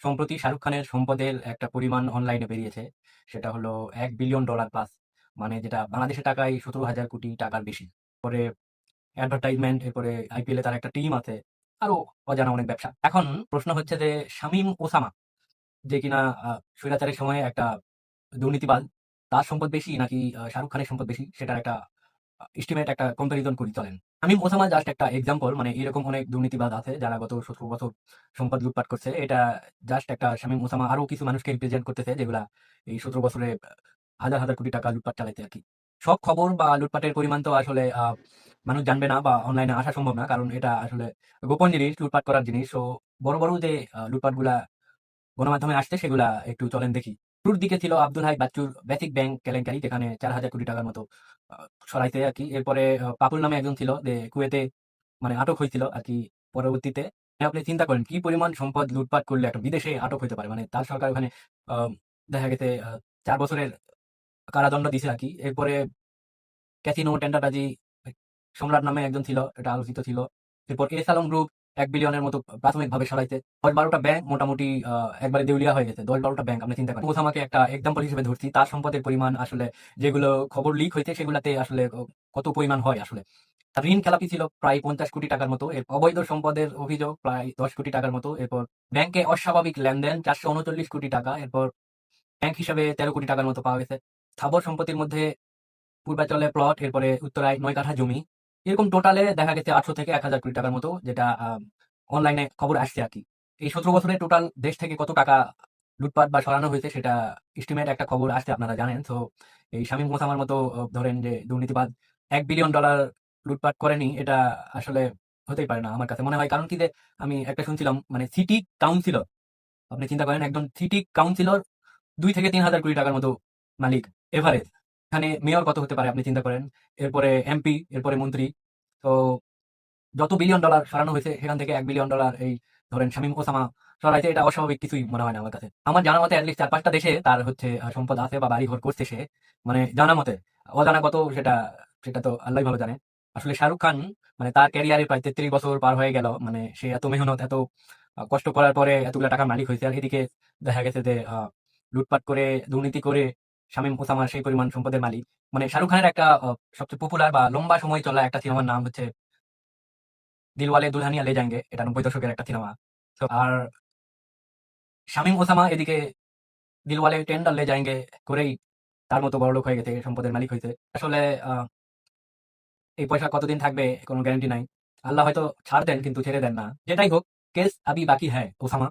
সম্প্রতি শাহরুখ খানের সম্পদের একটা পরিমাণ অনলাইনে বেরিয়েছে। সেটা হলো $1 বিলিয়ন প্লাস। মানে যেটা বাংলাদেশের টাকায় 17,000 কোটি টাকার বেশি। পরে অ্যাডভার্টাইজমেন্ট, এরপরে আইপিএল এ তার একটা টিম আছে। আরো অজানা অনেক ব্যবসা। এখন প্রশ্ন হচ্ছে যে শামীম ওসামা যে কিনা স্বৈরাচারের সময়ে একটা দুর্নীতিবাজ, তার সম্পদ বেশি নাকি শাহরুখ খানের সম্পদ বেশি সেটার একটা এস্টিমেট, একটা কম্পারিজন করি চলেন। শামীম ওসামা জাস্ট একটা এক্সাম্পল। মানে এরকম অনেক দুর্নীতিবাজ আছে যারা গত 17 বছর সম্পদ লুটপাট করছে। এটা জাস্ট একটা শামীম ওসামা আরো কিছু মানুষকে রিপ্রেজেন্ট করতেছে যেগুলা এই 17 বছরে হাজার হাজার কোটি টাকা লুটপাট চালাইতে আর কি। সব খবর বা লুটপাটের পরিমাণ তো আসলে মানুষ জানবে না বা অনলাইনে আসা সম্ভব না, কারণ এটা আসলে গোপন জিনিস, লুটপাট করার জিনিস। তো বড় বড় যে লুটপাট গুলা গণমাধ্যমে আসছে সেগুলা একটু চলেন দেখি। শুরুর দিকে ছিল আব্দুল হাই বাচ্চুর বেসিক ব্যাংক কেলেঙ্কারি, যেখানে 4,000 কোটি টাকার মতো সরাইতে আর কি। এরপরে পাপুল নামে একজন ছিল যে কুয়েতে মানে আটক হয়েছিল আর কি পরবর্তীতে। আপনি চিন্তা করেন কি পরিমাণ সম্পদ লুটপাট করলে একটা বিদেশে আটক হইতে পারে। মানে তার সরকার ওখানে আহ, দেখা গেছে 4 বছরের কারাদণ্ড দিছে আর কি। এরপরে ক্যাসিনো টেন্ডারবাজি সম্রাট নামে একজন ছিল, এটা আলোচিত ছিল। এরপর এস আলম গ্রুপ 1 বিলিয়নের মতো প্রাথমিকভাবে সরাইছে। 10-12টা ব্যাংক মোটামুটি একবারে দেউলিয়া হয়ে গেছে। 10-12টা ব্যাংক আপনি চিন্তা করেন। ওসামাকে একটা এক্সাম্পল হিসেবে ধরছি, তার সম্পদের পরিমাণ আসলে যেগুলো খবর লিক হইতে সেগুলাতে আসলে কত পরিমাণ হয় আসলে। তার ঋণ খেলাপি ছিল প্রায় 50 কোটি টাকার মতো। এর অবৈধ সম্পদের অভিযোগ প্রায় 10 কোটি টাকার মতো। এরপর ব্যাংকে অস্বাভাবিক লেনদেন 439 কোটি টাকা। এরপর ব্যাংক হিসাবে 13 কোটি টাকার মতো পাওয়া গেছে। স্থাবর সম্পত্তির মধ্যে পূর্বাঞ্চলে প্লট, এরপরে উত্তরায় 9 কাঠা জমি। এরকম টোটালে দেখা গেছে 800 থেকে 1,000 কোটি টাকার মতো, যেটা অনলাইনে খবর আসছে আর কি। এই 17 বছরে টোটাল দেশ থেকে কত টাকা লুটপাট বা সরানো হয়েছে সেটা এস্টিমেট একটা খবর আসছে, আপনারা জানেন। তো এই শামীম মোসামার মতো ধরেন যে দুর্নীতিবাদ $1 বিলিয়ন লুটপাট করেনি, এটা আসলে হতেই পারে না আমার কাছে মনে হয়। কারণ কি যে আমি একটা শুনছিলাম, মানে সিটি কাউন্সিলর, আপনি চিন্তা করেন একজন সিটি কাউন্সিলর 2 থেকে 3 হাজার কোটি টাকার মতো মালিক এভারেজ। এখানে মেয়র কত হতে পারে আপনি চিন্তা করেন। এরপরে এমপি, এরপরে মন্ত্রী। তো যত $1 বিলিয়ন সরানো হয়েছে সেখান থেকে $1 বিলিয়ন এই ধরেন শামীম ওসামা সরাইছে, এটা অস্বাভাবিক কিছুই মনে হয় না আমার কাছে। আমার জানা মতে অ্যাটলিস্ট 4-5টা দেশে তার হচ্ছে সম্পদ আছে বা বাড়ি ঘর করছে সে। মানে জানা মতে, অজানা কত সেটা সেটা তো আল্লাহ ভালো জানে। আসলে শাহরুখ খান মানে তার ক্যারিয়ারে প্রায় 33 বছর পার হয়ে গেল। মানে সে এত মেহনত, এত কষ্ট করার পরে এতগুলা টাকার মালিক হয়েছে। আর এদিকে দেখা গেছে যে লুটপাট করে, দুর্নীতি করে শামীম ওসামা সেই পরিমাণ সম্পদের মালিক। মানে শাহরুখ খানের একটা সবচেয়ে পপুলার বা লম্বা সময় চলা একটা সিনেমার নাম হচ্ছে দিলওয়ালে দুলহানিয়া লে যায়েঙ্গে। এটা 90 দশকের একটা সিনেমা। তো আর শামীম ওসামা এদিকে দিলওয়ালে টেন্ডার লে যায়েঙ্গে করেই তার মতো বড়লোক হয়ে গেছে, সম্পদের মালিক হয়েছে। আসলে এই পয়সা কতদিন থাকবে কোনো গ্যারান্টি নাই। আল্লাহ হয়তো ছাড় দেন কিন্তু ছেড়ে দেন না। যেটাই হোক, কেস আবি বাকি হ্যায় ওসামা।